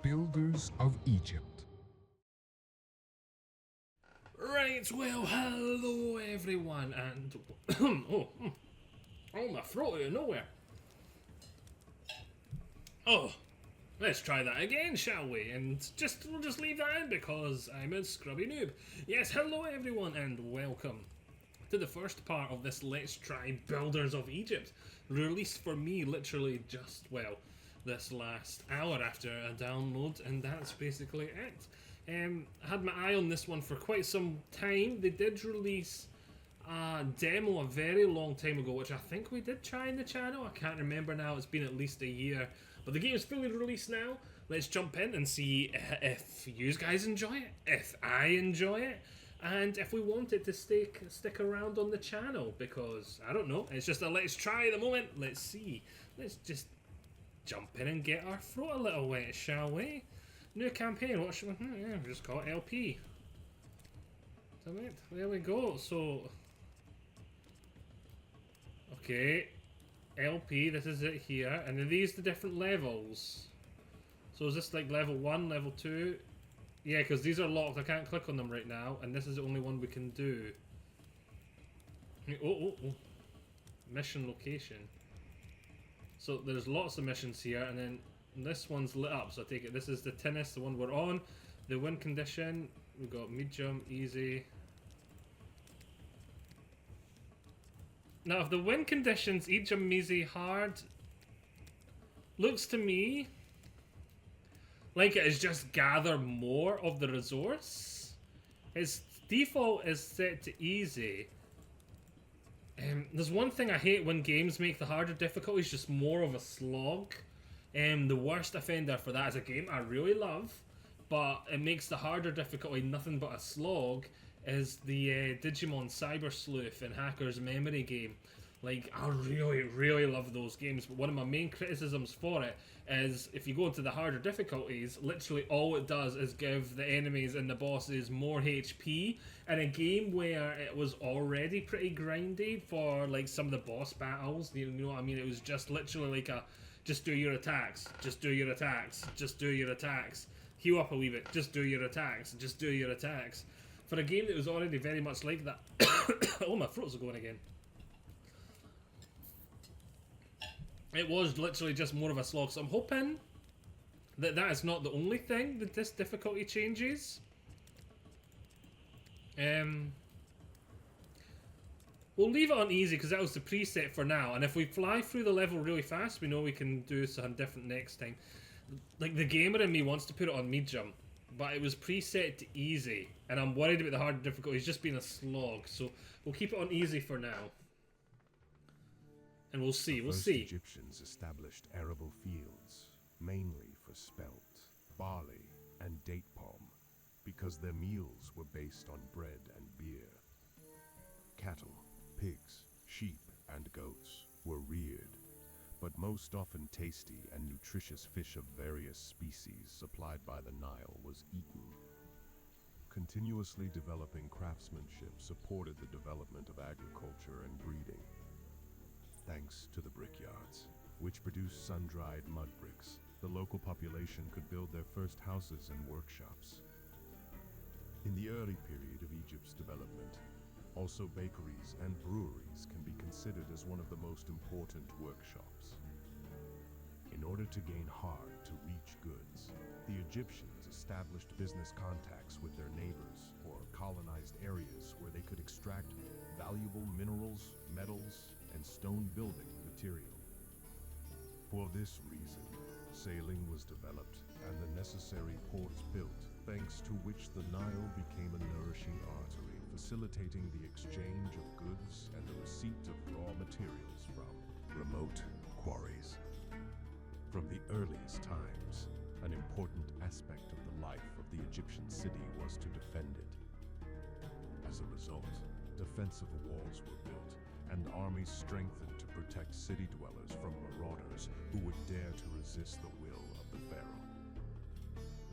builders of Egypt. Right, well, hello everyone, and oh, my throat out of nowhere. Oh, let's try that again, shall we? And we'll just leave that in because I'm a scrubby noob. Yes, hello everyone, and welcome to the first part of this Let's Try Builders of Egypt, released for me literally just, well, this last hour after a download, and that's basically it. I had my eye on this one for quite some time. They did release a demo a very long time ago, which I think we did try in the channel. I can't remember now, it's been at least a year. But the game is fully released now. Let's jump in and see if you guys enjoy it, if I enjoy it, and if we want it to stick around on the channel, because, I don't know, it's just a let's try at the moment. Let's see. Let's just jump in and get our throat a little wet, shall we? New campaign, what should we... Yeah, we'll just call it LP. There we go, so... Okay, LP, this is it here, and are these the different levels? So is this like level 1, level 2? Yeah, because these are locked, I can't click on them right now, and this is the only one we can do. Oh. Mission location. So there's lots of missions here, and then this one's lit up, so I take it this is the tennis, the one we're on. The win condition, we've got medium, easy. Now if the win conditions, medium, easy, hard, looks to me like it is just gather more of the resource. Its default is set to easy. There's one thing I hate when games make the harder difficulties just more of a slog. The worst offender for that is a game I really love, but it makes the harder difficulty nothing but a slog, is the Digimon Cyber Sleuth and Hacker's Memory game. Like, I really love those games, but one of my main criticisms for it is if you go into the harder difficulties, literally all it does is give the enemies and the bosses more HP. In a game where it was already pretty grindy for like some of the boss battles, you know what I mean? It was just literally like a just do your attacks, just do your attacks, just do your attacks. Heal up a wee bit, just do your attacks, just do your attacks. For a game that was already very much like that. Oh, my throat's going again. It was literally just more of a slog, so I'm hoping that that is not the only thing that this difficulty changes. We'll leave it on easy because that was the preset for now, and if we fly through the level really fast, we know we can do something different next time. Like, the gamer in me wants to put it on medium, but it was preset to easy, and I'm worried about the hard difficulties just being a slog, so we'll keep it on easy for now. And we'll see, we'll see. Egyptians established arable fields, mainly for spelt, barley, and date palm, because their meals were based on bread and beer. Cattle, pigs, sheep, and goats were reared, but most often tasty and nutritious fish of various species supplied by the Nile was eaten. Continuously developing craftsmanship supported the development of agriculture and breeding. Thanks to the brickyards, which produced sun-dried mud bricks, the local population could build their first houses and workshops. In the early period of Egypt's development, also bakeries and breweries can be considered as one of the most important workshops. In order to gain hard-to-reach goods, the Egyptians established business contacts with their neighbors or colonized areas where they could extract valuable minerals, metals, and stone building material. For this reason, sailing was developed and the necessary ports built, thanks to which the Nile became a nourishing artery, facilitating the exchange of goods and the receipt of raw materials from remote quarries. From the earliest times, an important aspect of the life of the Egyptian city was to defend it. As a result, defensive walls were built and armies strengthened to protect city dwellers from marauders who would dare to resist the will of the pharaoh.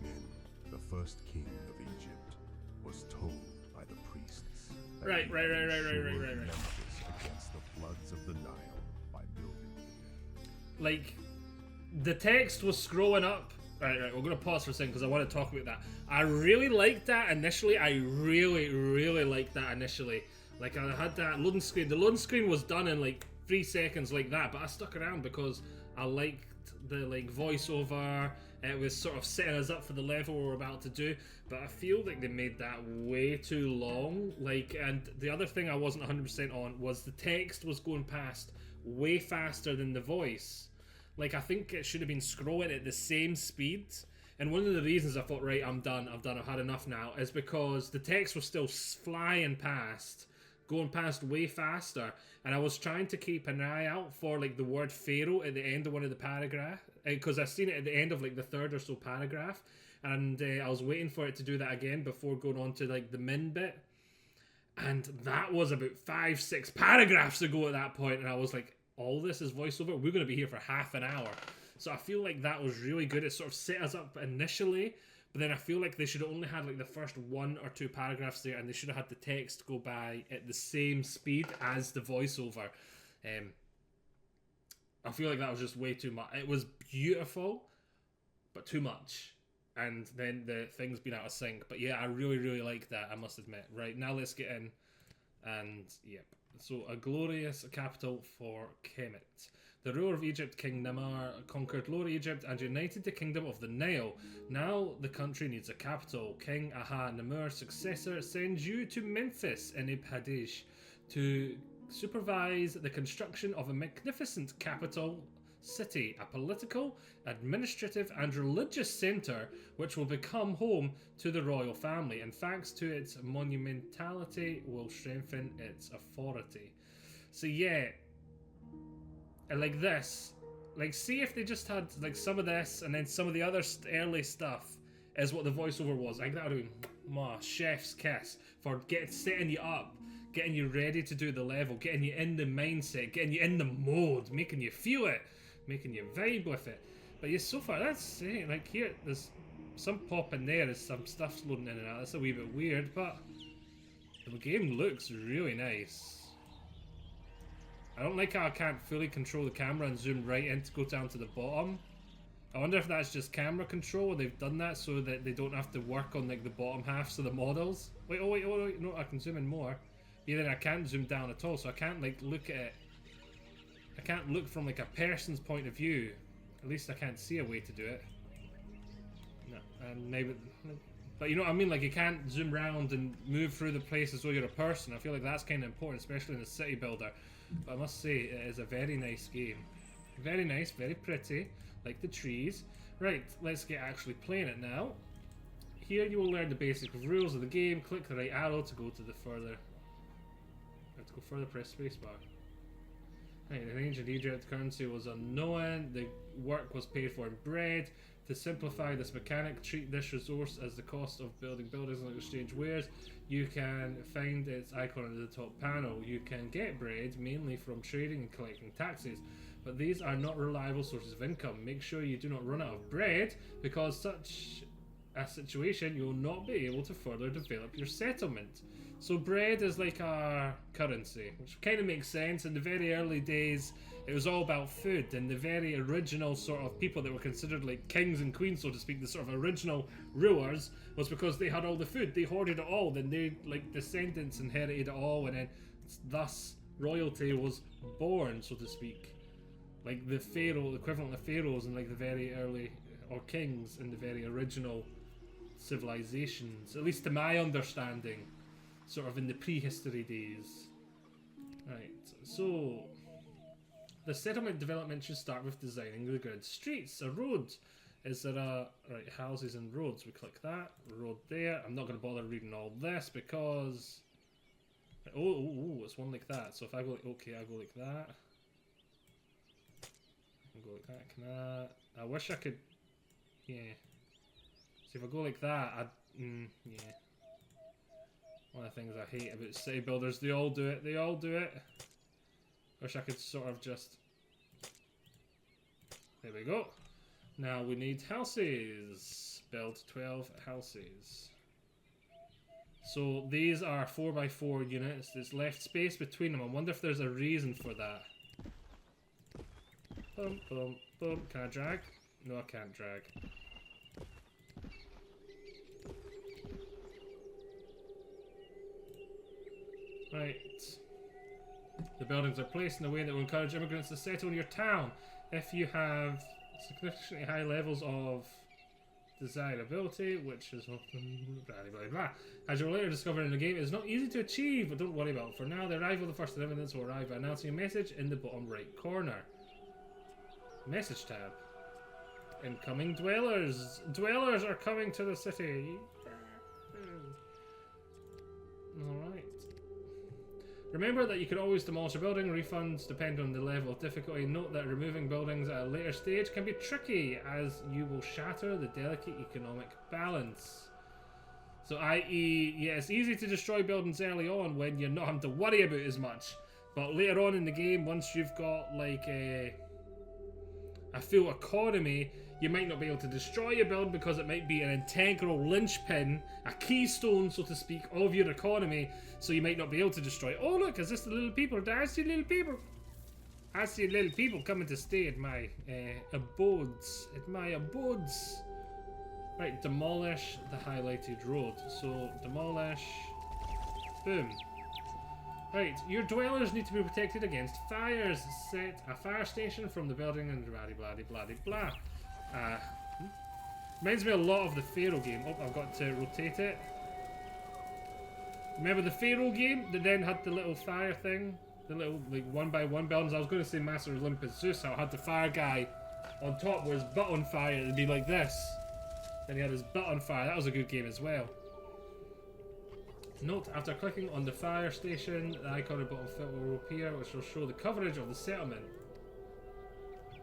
Min, the first king of Egypt, was told by the priests that Right. Memphis against the floods of the Nile by building. Like, the text was scrolling up Right, we're gonna pause for a second because I want to talk about that. I really liked that initially. I really liked that initially. Like, I had that loading screen. The loading screen was done in like 3 seconds like that, but I stuck around because I liked the like voiceover. It was sort of setting us up for the level we're about to do, but I feel like they made that way too long. Like, and the other thing I wasn't 100% on was the text was going past way faster than the voice. Like, I think it should have been scrolling at the same speed. And one of the reasons I thought, right, I've had enough now, is because the text was still flying past, going past way faster. And I was trying to keep an eye out for, like, the word Pharaoh at the end of one of the paragraphs. Because I've seen it at the end of, like, the third or so paragraph. And I was waiting for it to do that again before going on to, like, the min bit. And that was about 5-6 paragraphs ago at that point. And I was like, all this is voiceover? We're going to be here for half an hour. So I feel like that was really good. It sort of set us up initially, but then I feel like they should have only had like the first 1 or 2 paragraphs there, and they should have had the text go by at the same speed as the voiceover. I feel like that was just way too much. It was beautiful, but too much. And then the thing's been out of sync. But yeah, I really like that, I must admit. Right, now let's get in. And yep. So, a glorious capital for Kemet. The ruler of Egypt, King Namar, conquered Lower Egypt and united the kingdom of the Nile. Now the country needs a capital. King Aha Namur's successor sends you to Memphis in Ibhadish to supervise the construction of a magnificent capital city, a political, administrative and religious centre which will become home to the royal family, and thanks to its monumentality will strengthen its authority. So yeah, like this, like see if they just had like some of this and then some of the other early stuff is what the voiceover was. I think that would have been chef's kiss for setting you up, getting you ready to do the level, getting you in the mindset, getting you in the mode, making you feel it, making you vibe with it. But yeah, so far that's it. Like here, there's some pop in there, there's some stuff loading in and out. That's a wee bit weird, but the game looks really nice. I don't like how I can't fully control the camera and zoom right in to go down to the bottom. I wonder if that's just camera control, or they've done that so that they don't have to work on like the bottom halves of the models. Wait, no, I can zoom in more. Yeah, then I can't zoom down at all, so I can't like look at it. I can't look from like a person's point of view. At least I can't see a way to do it. No, and maybe, but you know what I mean? Like you can't zoom around and move through the place as though you're a person. I feel like that's kind of important, especially in a city builder. But I must say, it is a very nice game. Very nice, very pretty, like the trees. Right, let's get actually playing it now. Here you will learn the basic rules of the game. Click the right arrow to go to the further. Have to go further, press spacebar. Right, in ancient Egypt, currency was unknown. The work was paid for in bread. To simplify this mechanic, treat this resource as the cost of building buildings and exchange wares. You can find its icon at the top panel. You can get bread mainly from trading and collecting taxes, but these are not reliable sources of income. Make sure you do not run out of bread, because such a situation you will not be able to further develop your settlement. So bread is like our currency, which kind of makes sense. In the very early days, it was all about food, and the very original sort of people that were considered like kings and queens, so to speak, the sort of original rulers, was because they had all the food. They hoarded it all, then they, like, descendants inherited it all, and then thus royalty was born, so to speak. Like the pharaoh, the equivalent of pharaohs in like the very early, or kings in the very original civilizations, at least to my understanding, sort of in the prehistory days. Right, so the settlement development should start with designing the grid. Streets, a road. Is there a, right, houses and roads. We click that, road there. I'm not going to bother reading all this because, oh, it's one like that. So if I go, okay, I'll go like that. I'll go like that, can I wish I could, yeah. So if I go like that, yeah. One of the things I hate about city builders, they all do it, Wish I could sort of just, there we go. Now we need houses. Build 12 houses. So these are 4x4 units. There's left space between them. I wonder if there's a reason for that. Boom, boom, boom. Can I drag? No, I can't drag. The buildings are placed in a way that will encourage immigrants to settle in your town. If you have significantly high levels of desirability, which is often blah blah blah. As you'll later discover in the game, it is not easy to achieve, but don't worry about it. For now, the arrival of the first evidence will arrive by announcing a message in the bottom right corner. Message tab. Incoming dwellers. Dwellers are coming to the city. Alright. Remember that you can always demolish a building. Refunds depend on the level of difficulty. Note that removing buildings at a later stage can be tricky, as you will shatter the delicate economic balance. So, i.e., yeah, it's easy to destroy buildings early on when you're not having to worry about it as much. But later on in the game, once you've got like a full economy, you might not be able to destroy your build because it might be an integral linchpin, a keystone, so to speak, of your economy. So you might not be able to destroy. Oh look, is this the little people? I see little people. I see little people coming to stay at my abodes. At my abodes. Right, demolish the highlighted road. So demolish. Boom. Right, your dwellers need to be protected against fires. Set a fire station from the building and blah blah blah blah blah. Reminds me a lot of the Pharaoh game. Oh, I've got to rotate it. Remember the Pharaoh game that then had the little fire thing? The little, like, one by one buildings. I was going to say Master Olympus Zeus. I had the fire guy on top with his butt on fire. It'd be like this. Then he had his butt on fire. That was a good game as well. Note, after clicking on the fire station, the icon at the bottom filter will appear, which will show the coverage of the settlement.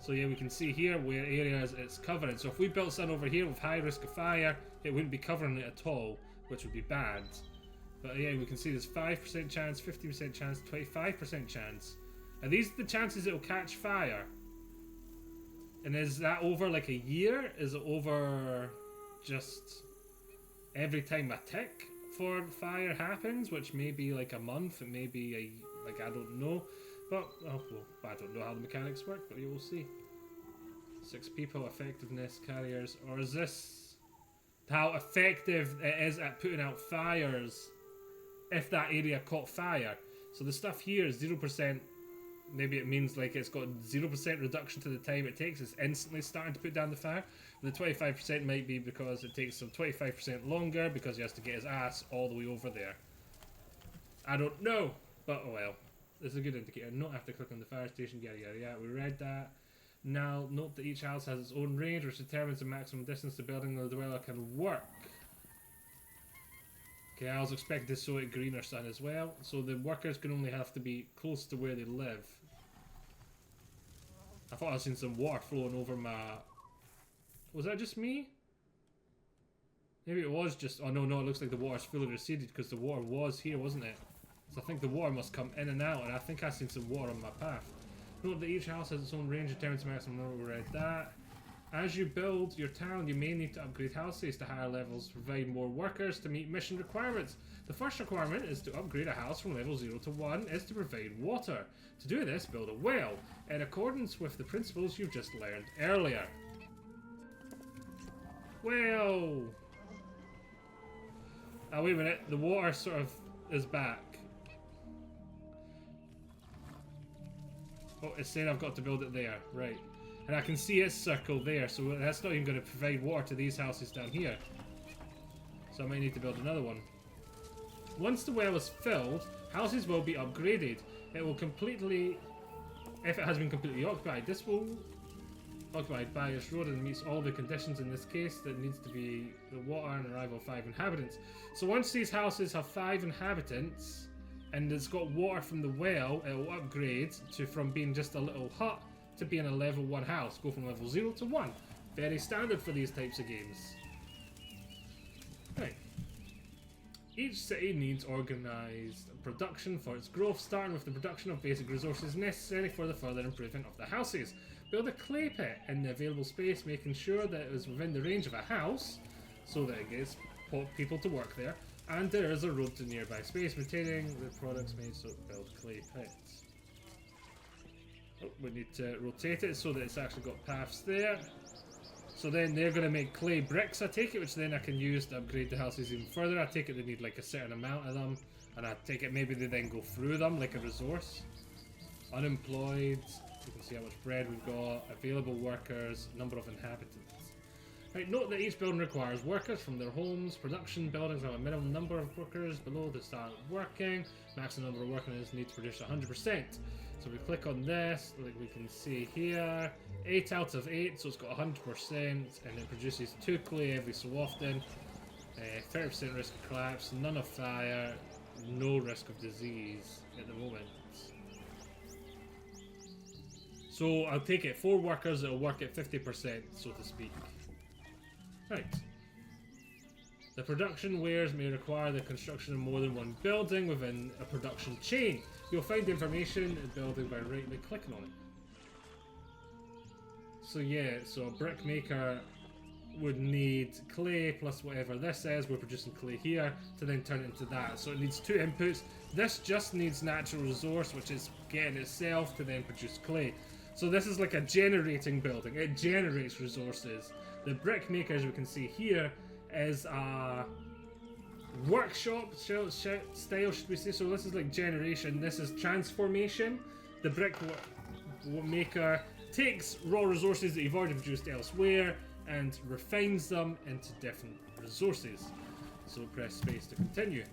So yeah, we can see here where areas it's covering. So if we built something over here with high risk of fire, it wouldn't be covering it at all, which would be bad. But yeah, we can see there's 5% chance, 50% chance, 25% chance. Are these the chances it'll catch fire? And is that over like a year? Is it over just every time a tick for fire happens? Which may be like a month, it may be like, I don't know. But, oh, well, I don't know how the mechanics work, but you will see. 6 people, effectiveness, carriers. Or is this how effective it is at putting out fires if that area caught fire? So the stuff here is 0%. Maybe it means like it's got 0% reduction to the time it takes. It's instantly starting to put down the fire. And the 25% might be because it takes some 25% longer because he has to get his ass all the way over there. I don't know, but oh well. This is a good indicator. Not have to click on the fire station, yada yada yada. We read that. Now, note that each house has its own range, which determines the maximum distance the building or the dweller can work. Okay, I was expecting to show it green or sun as well. So the workers can only have to be close to where they live. I thought I seen some water flowing over my... Was that just me? Maybe it was just... Oh no, no, it looks like the water's fully receded because the water was here, wasn't it? So I think the water must come in and out, and I think I've seen some water on my path. Note that each house has its own range, determines the maximum number. We read that. As you build your town, you may need to upgrade houses to higher levels to provide more workers to meet mission requirements. The first requirement is to upgrade a house from level 0 to 1 is to provide water. To do this, build a well, in accordance with the principles you've just learned earlier. Well... Oh, wait a minute. The water sort of is back. Oh, it's saying I've got to build it there. Right. And I can see its circle there, so that's not even going to provide water to these houses down here. So I might need to build another one. Once the well is filled, houses will be upgraded. It will completely... If it has been completely occupied, this will... Occupied by its road and meets all the conditions in this case that needs to be the water and arrival of 5 inhabitants. So once these houses have 5 inhabitants and it's got water from the well, it will upgrade to from being just a little hut to being a level 1 house. Go from level 0 to 1. Very standard for these types of games. Right. Each city needs organised production for its growth, starting with the production of basic resources necessary for the further improvement of the houses. Build a clay pit in the available space, making sure that it is within the range of a house, so that it gets people to work there, and there is a road to nearby space, maintaining the products made, so build clay pits. Oh, we need to rotate it so that it's actually got paths there. So then they're going to make clay bricks, I take it, which then I can use to upgrade the houses even further. I take it they need like a certain amount of them, and I take it maybe they then go through them like a resource. unemployed. You can see how much bread we've got. Available workers. Number of inhabitants. Right, note that each building requires workers from their homes. Production buildings have a minimum number of workers below to start working. Maximum number of workers need to produce 100%. So we click on this, like we can see here, 8 out of 8, so it's got 100%, and it produces 2 clay every so often. 30% risk of collapse, none of fire, no risk of disease at the moment. So I'll take it 4 workers, it'll work at 50%, so to speak. Right. The production wares may require the construction of more than one building within a production chain. You'll find information in the building by right clicking on it. So yeah, so a brick maker would need clay plus whatever this is. We're producing clay here to then turn it into that. So it needs 2 inputs. This just needs natural resource, which is getting itself to then produce clay. So this is like a generating building. It generates resources. The brick maker, as we can see here, is a workshop style, should we say. So this is like generation, this is transformation. The brick maker takes raw resources that you've already produced elsewhere and refines them into different resources. So press space to continue.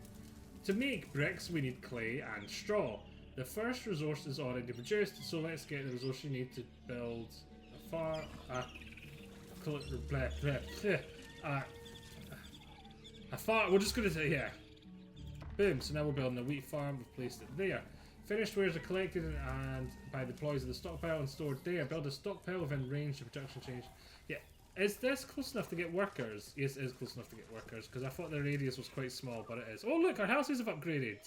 To make bricks we need clay and straw. The first resource is already produced, so let's get the resource you need to build we're just gonna say, yeah. Boom, so now we're building a wheat farm, we've placed it there. Finished wares are collected and by the employees of the stockpile and stored there. Build a stockpile within range of production change. Yeah, is this close enough to get workers? Yes, it is close enough to get workers, because I thought the radius was quite small, but it is. Oh look, our houses have upgraded.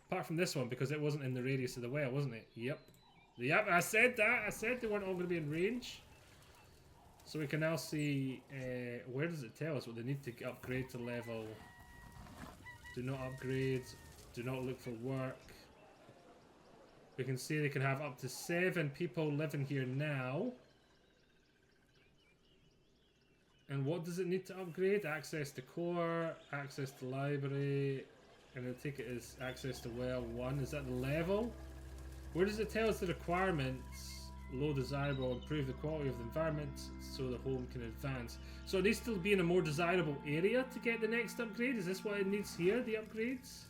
Apart from this one, because it wasn't in the radius of the well, wasn't it? Yep. Yep, I said that. I said they weren't all going to be in range. So we can now see, where does it tell us what they need to upgrade to level? Do not upgrade. Do not look for work. We can see they can have up to 7 people living here now. And what does it need to upgrade? Access to core, access to library, and I take it as access to well 1. Is that the level? Where does it tell us the requirements? Low desirable, improve the quality of the environment so the home can advance. So it needs to be in a more desirable area to get the next upgrade. Is this what it needs here, the upgrades?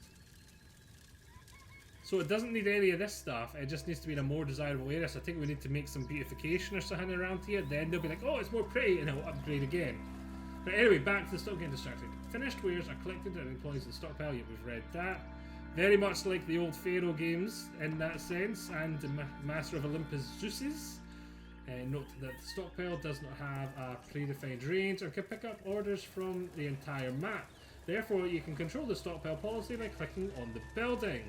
So it doesn't need any of this stuff, it just needs to be in a more desirable area. So I think we need to make some beautification or something around here. Then they'll be like, oh, it's more pretty, and it'll upgrade again. But anyway, back to the stock getting distracted. Finished wares are collected and employees in the stockpile. Yeah, we've read that. Very much like the old Pharaoh games in that sense, and the Master of Olympus Zeus's. Note that the stockpile does not have a predefined range or can pick up orders from the entire map. Therefore, you can control the stockpile policy by clicking on the building.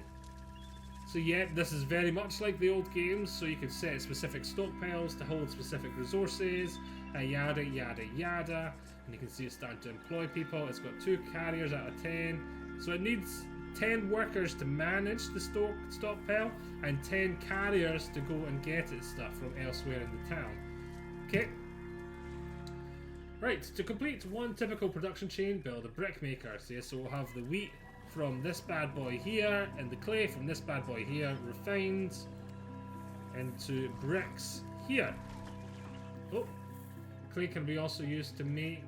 So yeah, this is very much like the old games, so you can set specific stockpiles to hold specific resources, yada yada yada. And you can see it's starting to employ people. It's got 2 carriers out of 10. So it needs 10 workers to manage the stockpile and 10 carriers to go and get its stuff from elsewhere in the town. Okay. Right, to complete one typical production chain, build a brick maker. So we'll have the wheat from this bad boy here and the clay from this bad boy here refined into bricks here. Oh, clay can be also used to make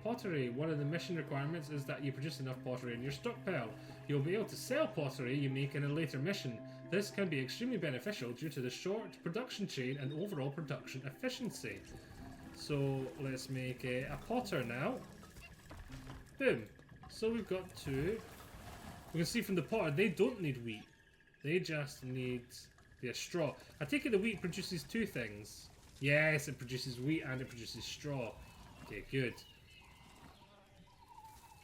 pottery. One of the mission requirements is that you produce enough pottery in your stockpile. You'll be able to sell pottery you make in a later mission. This can be extremely beneficial due to the short production chain and overall production efficiency. So let's make a potter now. Boom. So we've got 2. We can see from the potter they don't need wheat. They just need the straw. I take it the wheat produces 2 things. Yes, it produces wheat and it produces straw. Okay, good.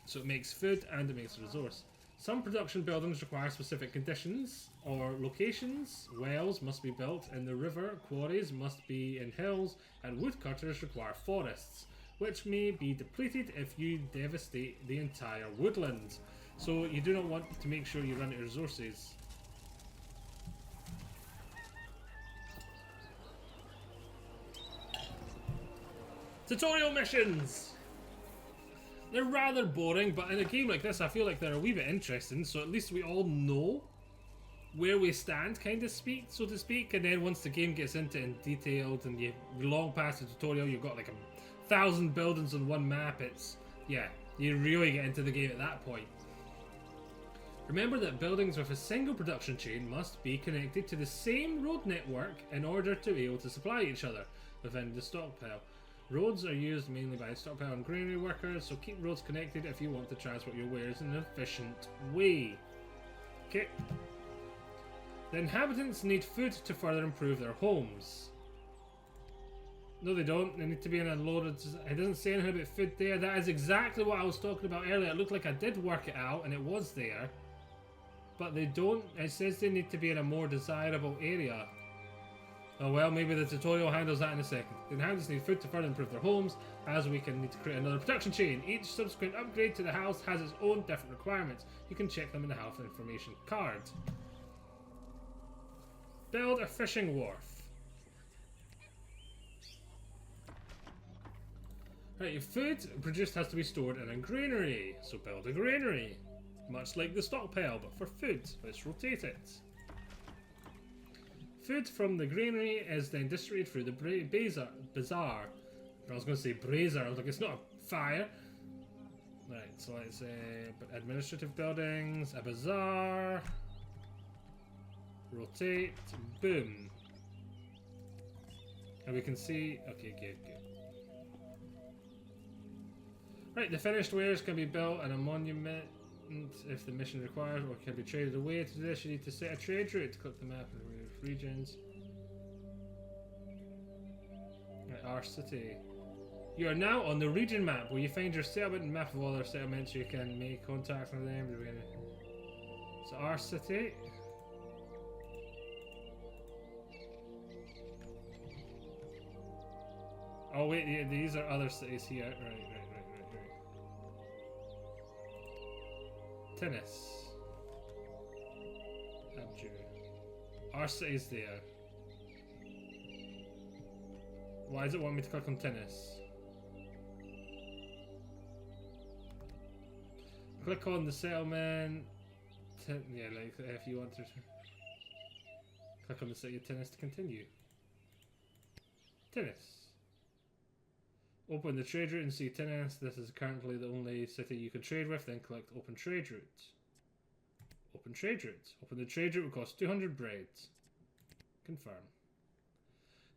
So it makes food and it makes a resource. Some production buildings require specific conditions or locations. Wells must be built in the river, quarries must be in hills, and woodcutters require forests, which may be depleted if you devastate the entire woodland. So you do not want to make sure you run out of resources. Tutorial missions! They're rather boring, but in a game like this I feel like they're a wee bit interesting, so at least we all know where we stand, kind of speak, so to speak. And then once the game gets into it in detailed and you long past the tutorial, you've got like 1,000 buildings on one map. It's, yeah, you really get into the game at that point. Remember that buildings with a single production chain must be connected to the same road network in order to be able to supply each other within the stockpile. Roads are used mainly by stockpile and granary workers, so keep roads connected if you want to transport your wares in an efficient way. Okay. The inhabitants need food to further improve their homes. No, they don't. They need to be in a loaded... It doesn't say anything about food there. That is exactly what I was talking about earlier. It looked like I did work it out, and it was there. But they don't. It says they need to be in a more desirable area. Oh well, maybe the tutorial handles that in a second. The inhabitants need food to further improve their homes, as we can need to create another production chain. Each subsequent upgrade to the house has its own different requirements. You can check them in the health information card. Build a fishing wharf. Right, your food produced has to be stored in a granary, so build a granary. Much like the stockpile, but for food. Let's rotate it. Food from the granary is then distributed through the bazaar. I was going to say brazier. I was like, it's not a fire. Right, so let's administrative buildings, a bazaar. Rotate, boom. And we can see, okay, good. Right, the finished wares can be built in a monument if the mission requires, or can be traded away. To do this, you need to set a trade route. Click the map of regions. Right, our city. You are now on the region map, where you find your settlement and map of all other settlements. You can make contact with them. So our city. Oh wait, yeah, these are other cities here. Right. Tennis. Abjure. Our city's there. Why does it want me to click on tennis? Click on the settlement. Yeah, like if you want to. Click on the city of tennis to continue. Tennis. Open the trade route and see tennis. This is currently the only city you can trade with. Then click open trade route. Open trade route. Open the trade route will cost 200 breads. Confirm.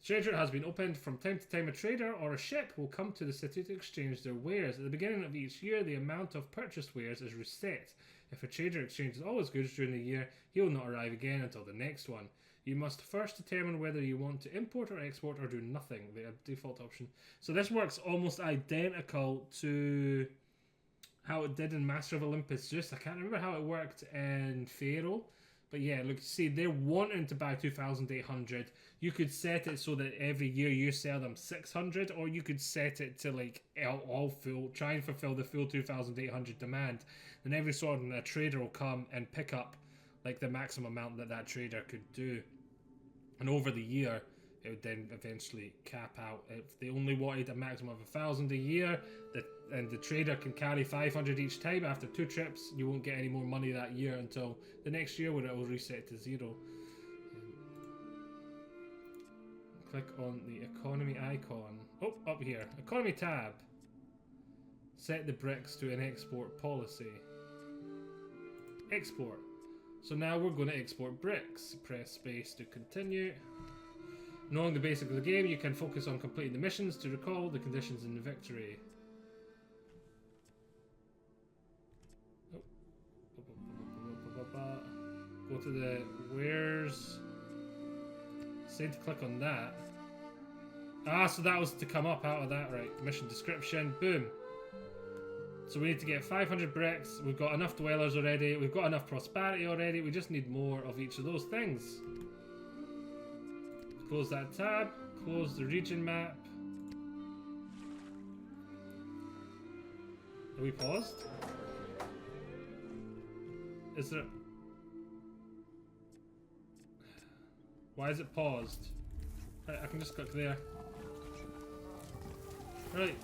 The trade route has been opened. From time to time a trader or a ship will come to the city to exchange their wares. At the beginning of each year the amount of purchased wares is reset. If a trader exchanges all his goods during the year, he will not arrive again until the next one. You must first determine whether you want to import or export or do nothing, the default option. So this works almost identical to how it did in Master of Olympus Zeus. I can't remember how it worked in Pharaoh. But yeah, look, see, they're wanting to buy 2,800. You could set it so that every year you sell them 600, or you could set it to like all full, try and fulfill the full 2,800 demand. And every sort of a trader will come and pick up like the maximum amount that that trader could do. And over the year, it would then eventually cap out. If they only wanted a maximum of 1,000 a year, and the trader can carry 500 each time, after 2 trips, you won't get any more money that year until the next year, where it will reset to 0. Click on the economy icon. Oh, up here. Economy tab. Set the bricks to an export policy. Export. So now we're going to export bricks. Press space to continue. Knowing the basics of the game, you can focus on completing the missions to recall the conditions in the victory. Oh. Go to the wares. Say to click on that. Ah, so that was to come up out of that, right? Mission description. Boom. So we need to get 500 bricks. We've got enough dwellers already. We've got enough prosperity already. We just need more of each of those things. Close that tab. Close the region map. Are we paused? Is there... Why is it paused? Right, I can just click there. Right.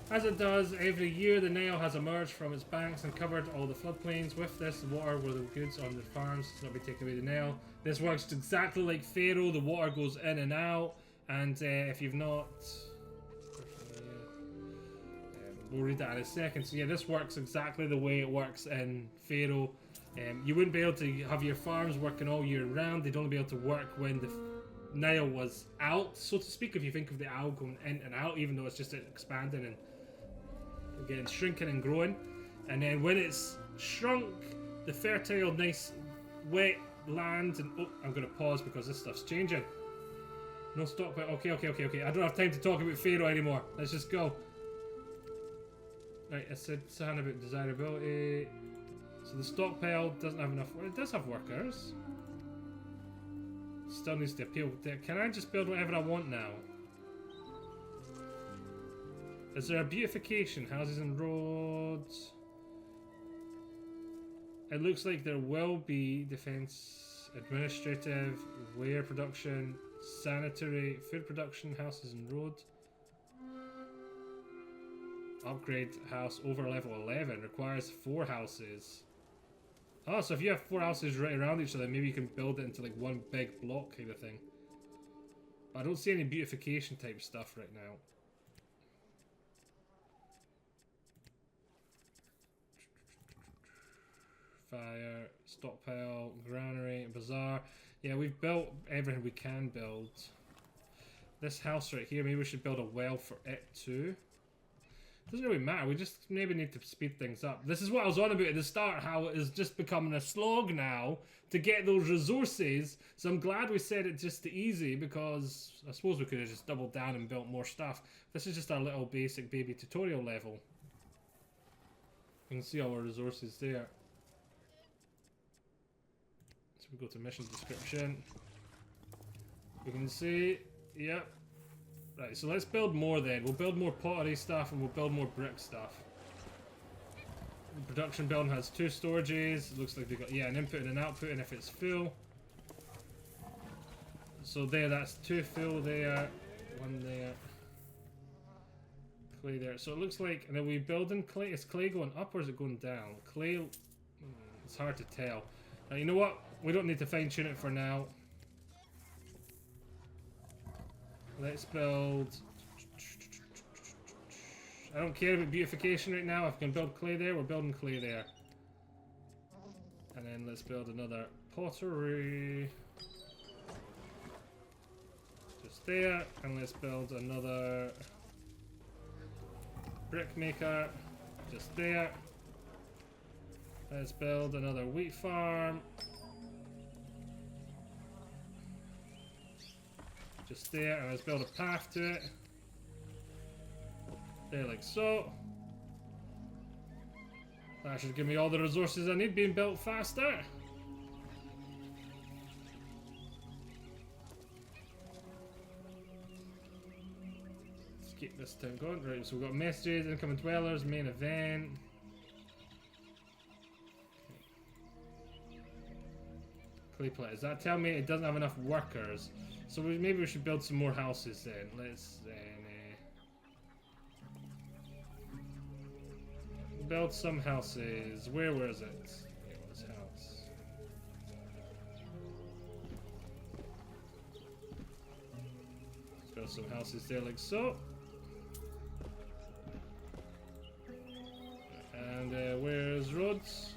As it does every year, the Nile has emerged from its banks and covered all the floodplains. With this, the water were the goods on the farms to not be taken away the Nile. This works exactly like Pharaoh. The water goes in and out, and if you've not... we'll read that in a second. So yeah, this works exactly the way it works in Pharaoh. You wouldn't be able to have your farms working all year round. They'd only be able to work when the Nile was out, so to speak, if you think of the Nile going in and out, even though it's just expanding and again shrinking and growing. And then when it's shrunk, the fertile, nice, wet land, and oh, I'm going to pause because this stuff's changing. No stockpile. Okay. I don't have time to talk about Pharaoh anymore. Let's just go. Right, I said something about desirability. So the stockpile doesn't have enough. Well, it does have workers. Still needs to appeal. Can I just build whatever I want now? Is there a beautification? Houses and roads. It looks like there will be defense, administrative, ware production, sanitary, food production, houses and roads. Upgrade house over level 11 requires 4 houses. Oh, so if you have 4 houses right around each other, maybe you can build it into like one big block kind of thing. But I don't see any beautification type stuff right now. Fire, stockpile, granary, bazaar. Yeah, we've built everything we can build. This house right here, maybe we should build a well for it too. Doesn't really matter, we just maybe need to speed things up. This is what I was on about at the start, how it is just becoming a slog now to get those resources. So I'm glad we said it just to easy, because I suppose we could have just doubled down and built more stuff. This is just our little basic baby tutorial level. You can see all our resources there. So we go to mission description. We can see, yep. Right, so let's build more then. We'll build more pottery stuff and we'll build more brick stuff. The production building has 2 storages. It looks like they've got, yeah, an input and an output, and if it's full. So there, that's 2 full there, 1 there. Clay there. So it looks like, and then we building clay. Is clay going up or is it going down? Clay, it's hard to tell. Now, you know what? We don't need to fine tune it for now. Let's build... I don't care about beautification right now. If we can build clay there, we're building clay there. And then let's build another pottery. Just there. And let's build another brick maker. Just there. Let's build another wheat farm. Just there, and let's build a path to it. There, like so. That should give me all the resources I need being built faster. Let's keep this town going. Right, so we've got messages, incoming dwellers, main event. Clay plate. Does that tell me it doesn't have enough workers? So maybe we should build some more houses then. Let's build some houses. Where was it? It was house. Let's build some houses there like so. And where's roads?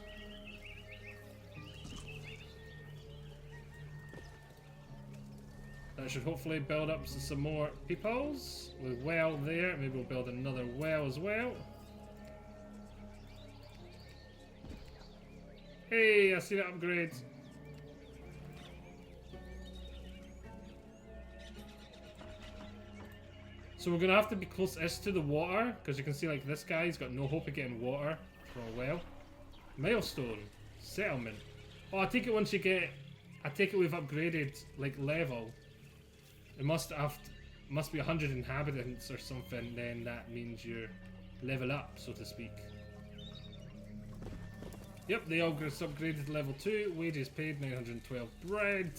That should hopefully build up to some more peepholes. With well there, maybe we'll build another well as well. Hey, I see that upgrade. So we're gonna have to be close-ish to the water, because you can see like this guy's got no hope of getting water for a while. Milestone. Settlement. Oh, I take it once you get... I take it we've upgraded, like, level. It must be 100 inhabitants or something, then that means you're level up, so to speak. Yep, they all got upgraded to level 2. Wages paid 912 bread.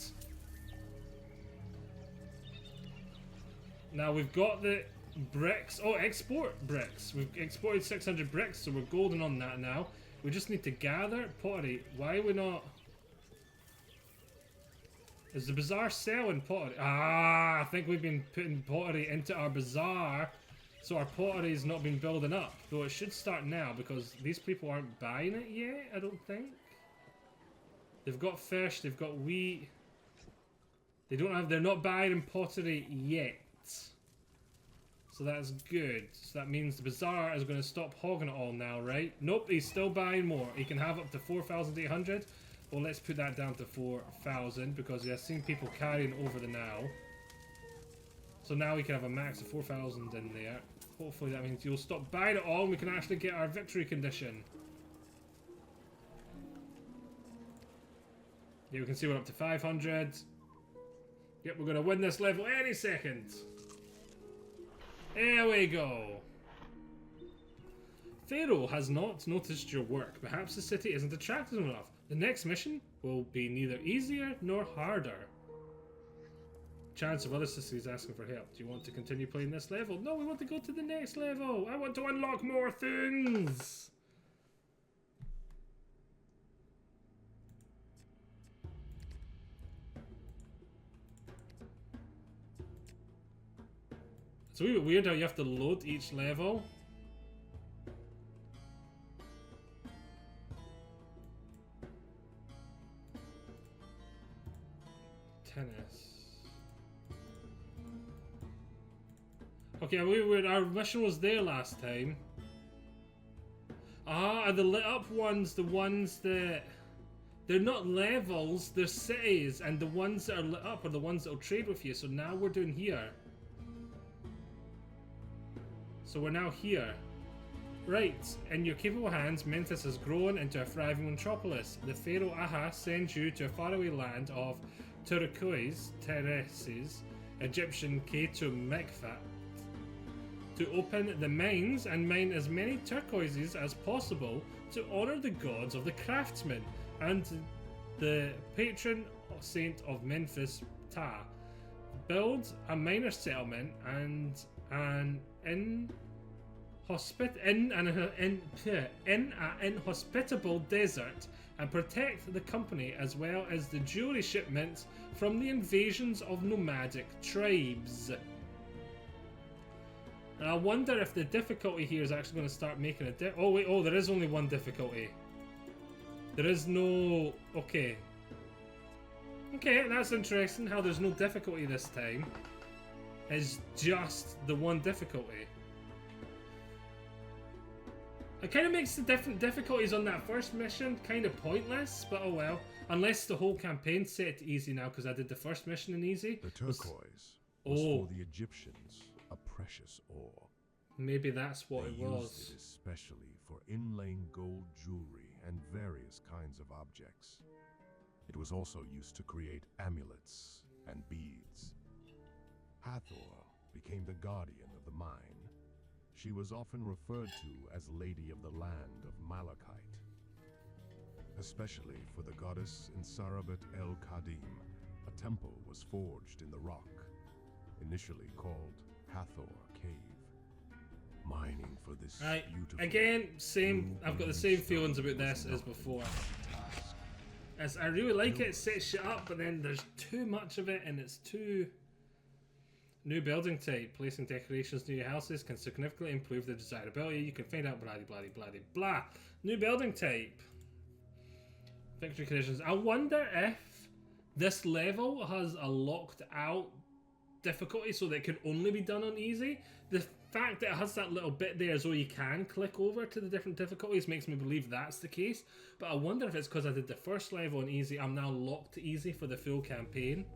Now we've got the bricks. Oh, export bricks. We've exported 600 bricks, so we're golden on that now. We just need to gather pottery. Why are we not... Is the bazaar selling pottery? Ah, I think we've been putting pottery into our bazaar, so our pottery's not been building up. Though it should start now, because these people aren't buying it yet, I don't think. They've got fish, they've got wheat. They're not buying pottery yet. So that's good. So that means the bazaar is going to stop hogging it all now, right? Nope, he's still buying more. He can have up to 4,800. Well, let's put that down to 4,000 because I've seen people carrying over the now. So now we can have a max of 4,000 in there. Hopefully that means you'll stop buying it all and we can actually get our victory condition. Yeah, we can see we're up to 500. Yep, we're going to win this level any second. There we go. Pharaoh has not noticed your work. Perhaps the city isn't attractive enough. The next mission will be neither easier nor harder. Chance of other cities asking for help. Do you want to continue playing this level? No, we want to go to the next level. I want to unlock more things. It's a wee bit weird how you have to load each level. Tennis. Okay, our mission was there last time. Ah, are the lit up ones the ones that... They're not levels, they're cities, and the ones that are lit up are the ones that will trade with you, so now we're doing here. So we're now here. Right, in your capable hands, Memphis has grown into a thriving metropolis. The Pharaoh Aha sends you to a faraway land of turquoise terraces, Egyptian Ketu Mekfat, to open the mines and mine as many turquoises as possible to honor the gods of the craftsmen and the patron saint of Memphis, Ptah. Build a miner settlement and an inhospitable desert and protect the company as well as the jewelry shipments from the invasions of nomadic tribes. And I wonder if the difficulty here is actually going to start making a difference. Oh wait, oh, there is only one difficulty. There is no... Okay. Okay, that's interesting how there's no difficulty this time. It's just the one difficulty. It kind of makes the different difficulties on that first mission kind of pointless, but oh well. Unless the whole campaign's set to easy now because I did the first mission in easy. The turquoise was for the Egyptians a precious ore. Maybe that's what They it was. used it especially for inlaying gold jewelry and various kinds of objects. It was also used to create amulets and beads. Hathor became the guardian of the mine. She was often referred to as Lady of the Land of Malachite. Especially for the goddess in Sarabat el Qadim, a temple was forged in the rock, initially called Hathor Cave. Mining for this beautiful... Again, same. I've got the same feelings about this as before. As I really like it, it sets shit up, but then there's too much of it and it's too... New building type. Placing decorations near your houses can significantly improve their desirability. You can find out blah blah blah blah blah. New building type. Victory conditions. I wonder if this level has a locked out difficulty so that it can only be done on easy. The fact that it has that little bit there so you can click over to the different difficulties makes me believe that's the case. But I wonder if it's because I did the first level on easy, I'm now locked to easy for the full campaign.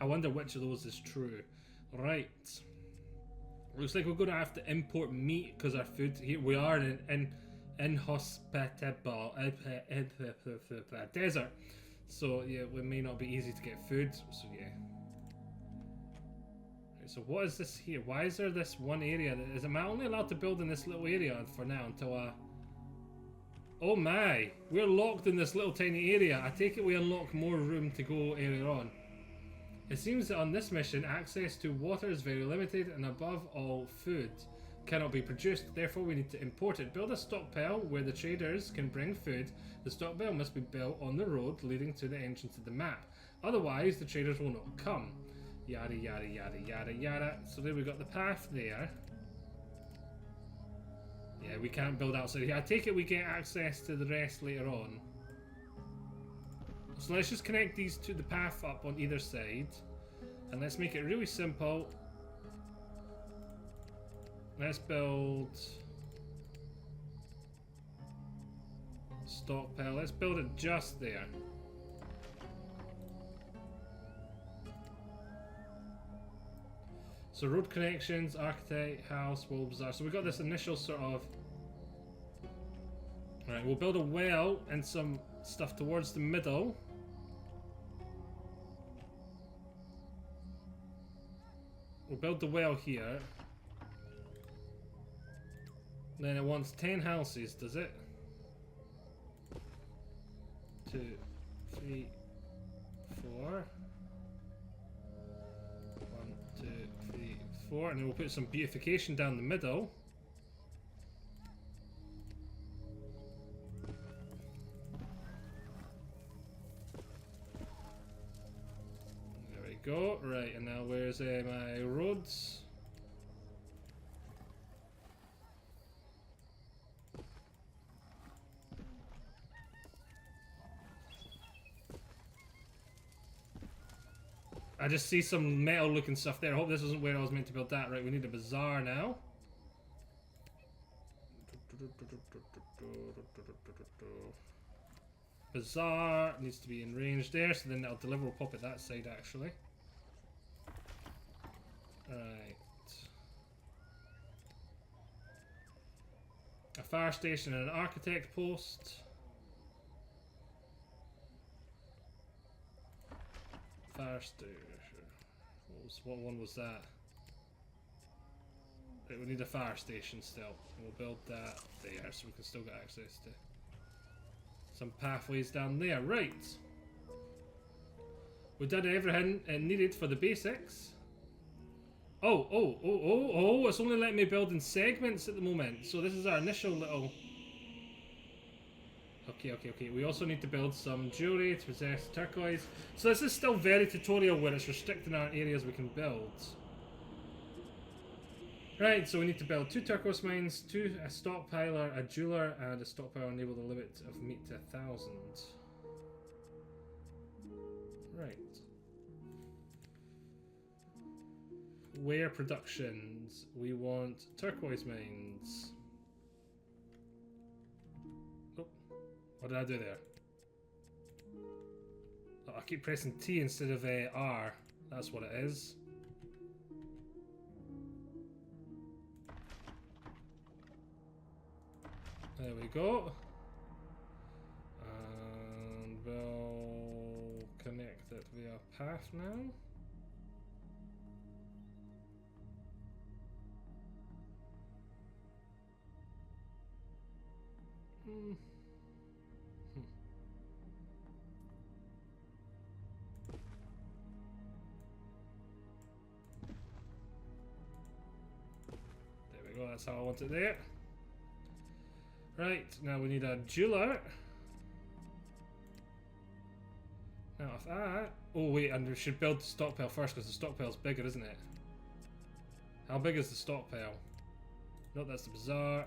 I wonder which of those is true. Right. Looks like we're going to have to import meat because our food here, we are in inhospitable desert. So yeah, it may not be easy to get food. So yeah. Right, so what is this here? Why is there this one area? Am I only allowed to build in this little area for now until Oh my, we're locked in this little tiny area. I take it we unlock more room to go earlier on. It seems that on this mission, access to water is very limited, and above all, food cannot be produced. Therefore, we need to import it. Build a stockpile where the traders can bring food. The stockpile must be built on the road leading to the entrance of the map. Otherwise, the traders will not come. Yada, yada, yada, yada, yada. So there we got the path there. Yeah, we can't build outside here. I take it we get access to the rest later on. So let's just connect these to the path up on either side. And let's make it really simple. Let's build stockpile. Let's build it just there. So road connections, architect, house, wall, bazaar. So we got this initial sort of... Alright, we'll build a well and some stuff towards the middle. We'll build the well here. Then it wants 10 houses, does it? 2, 3, 4. 1, 2, 3, 4. And then we'll put some beautification down the middle. There we go. Right, and now where's my roads? I just see some metal looking stuff there. I hope this isn't where I was meant to build that. Right, we need a bazaar now. Bazaar needs to be in range there, so then that'll deliver. We'll pop it that side actually. Right. A fire station and an architect post. Fire station. What one was that? Right, we need a fire station still. We'll build that there so we can still get access to some pathways down there. Right. We did everything needed for the basics. Oh, it's only letting me build in segments at the moment. So this is our initial little... Okay. We also need to build some jewelry to possess turquoise. So this is still very tutorial where it's restricting our areas we can build. Right, so we need to build 2 turquoise mines, a stockpiler, a jeweler, and a stockpile enable the limit of meat to 1,000. Right. Ware productions. We want turquoise mines. What did I do there? Oh, I keep pressing T instead of R. That's what it is. There we go. And we'll connect it via path now. There we go, that's how I want it there. Right, now we need a jeweler. Now if that... Oh wait, and we should build the stockpile first because the stockpile's bigger, isn't it? How big is the stockpile? No, that's the bazaar.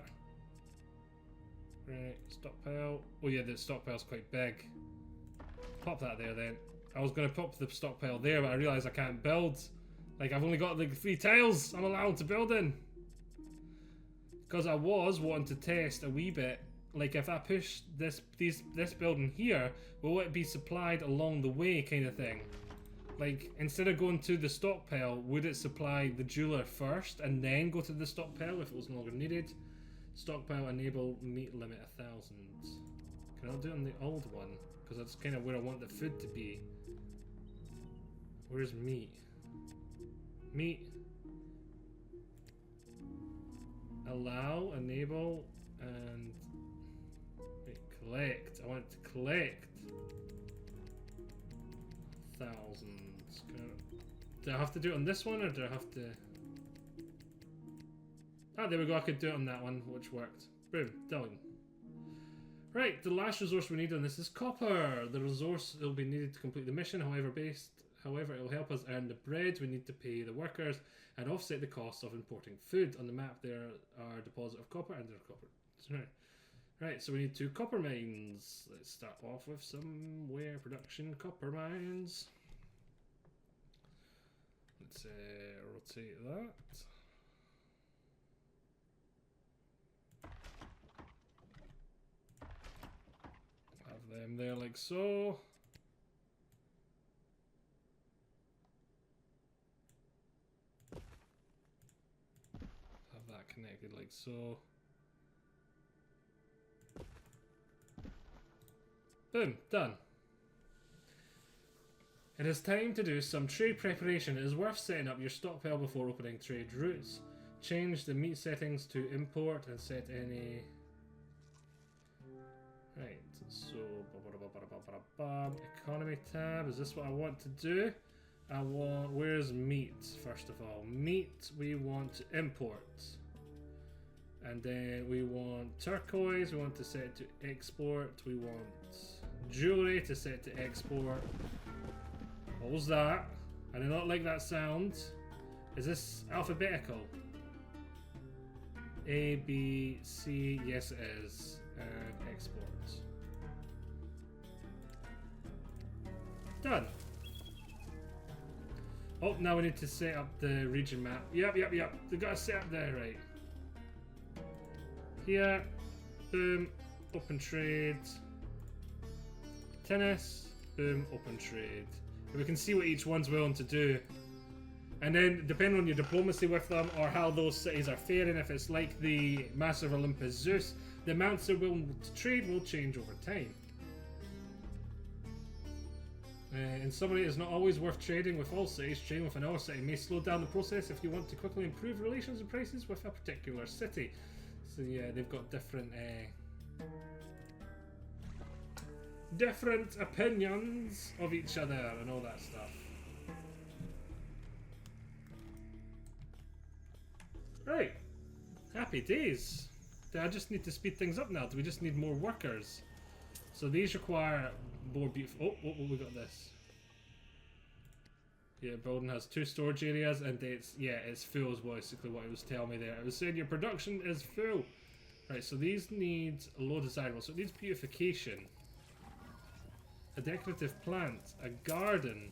Right, stockpile. Oh yeah, the stockpile's quite big. Pop that there then. I was going to pop the stockpile there, but I realised I can't build. Like, I've only got the 3 tiles I'm allowed to build in. Because I was wanting to test a wee bit. Like, if I push this building here, will it be supplied along the way kind of thing? Like, instead of going to the stockpile, would it supply the jeweler first and then go to the stockpile if it was no longer needed? Stockpile enable meat limit 1,000. Can I do it on the old one? Because that's kind of where I want the food to be. Where's meat? Meat. Allow, enable, and wait, collect. I want it to collect 1,000. Do I have to do it on this one, or do I have to... Ah, there we go, I could do it on that one, which worked. Boom, done. Right, the last resource we need on this is copper. The resource will be needed to complete the mission, however, it will help us earn the bread we need to pay the workers and offset the costs of importing food. On the map there are deposit of copper and there are copper. Right, so we need 2 copper mines. Let's start off with somewhere production copper mines. Let's rotate that. Have them there like so. Have that connected like so. Boom, done. It is time to do some trade preparation. It is worth setting up your stockpile before opening trade routes. Change the meat settings to import and set any... Right, so... Economy tab, is this what I want to do? Where's meat, first of all? Meat, we want to import. And then we want turquoise, we want to set it to export. We want jewelry to set to export. What was that? I do not like that sound. Is this alphabetical? A, B, C, yes it is. And export. Done. Oh, now we need to set up the region map. Yep. They've got to set up there, right. Here, boom, open trade. Tennis, boom, open trade. And we can see what each one's willing to do. And then, depending on your diplomacy with them or how those cities are faring, if it's like the Master of Olympus Zeus, the amounts they're willing to trade will change over time. In summary, it is not always worth trading with all cities. Trading with another city may slow down the process if you want to quickly improve relations and prices with a particular city. So yeah, they've got different opinions of each other and all that stuff. Right, happy days. I just need to speed things up now. Do we just need more workers? So these require more beautiful. Oh, we got this. Yeah, building has 2 storage areas, and it's full is basically what it was telling me there. It was saying your production is full. Right, so these need a low desirable. So it needs beautification, a decorative plant, a garden,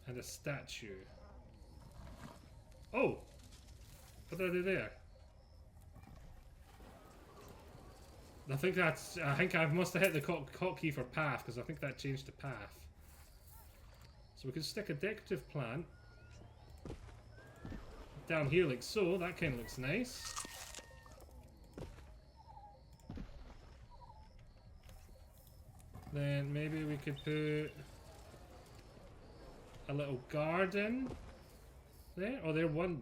and a statue. Oh, what are they there? I think I must have hit the hotkey for path, because I think that changed to path. So we can stick a decorative plant down here like so. That kind of looks nice. Then maybe we could put a little garden there. Oh, they're one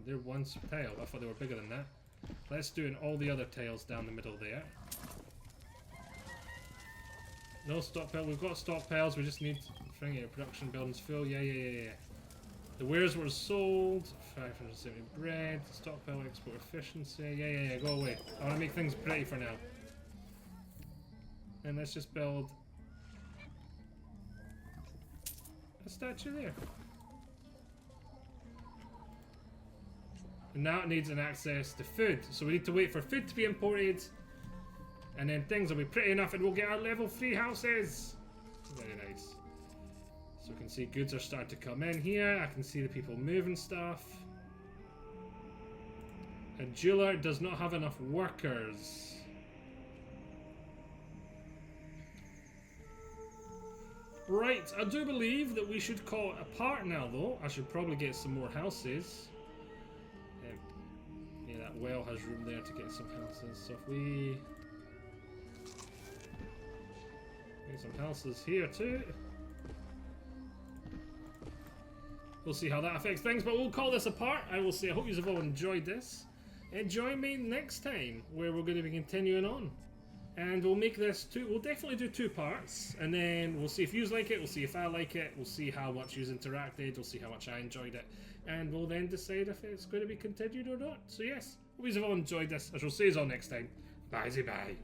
tile. I thought they were bigger than that. Let's do all the other tiles down the middle there. No stockpile. We've got stockpiles. We just need bring your production buildings full. Yeah. The wares were sold. 570 bread. Stockpile export efficiency. Yeah. Go away. I want to make things pretty for now. And let's just build a statue there. And now it needs an access to food. So we need to wait for food to be imported. And then things will be pretty enough and we'll get our level 3 houses. Very nice. So we can see goods are starting to come in here. I can see the people moving stuff. A jeweler does not have enough workers. Right, I do believe that we should call it a part now though. I should probably get some more houses. Yeah, that well has room there to get some houses. So if we... get some houses here too. We'll see how that affects things, but we'll call this a part. I will say I hope you have all enjoyed this. And join me next time, where we're going to be continuing on. And we'll make this we'll definitely do 2 parts, and then we'll see if you like it, we'll see if I like it, we'll see how much you interacted, we'll see how much I enjoyed it, and we'll then decide if it's going to be continued or not. So yes, hope you've all enjoyed this. I shall see you all next time. Bye bye.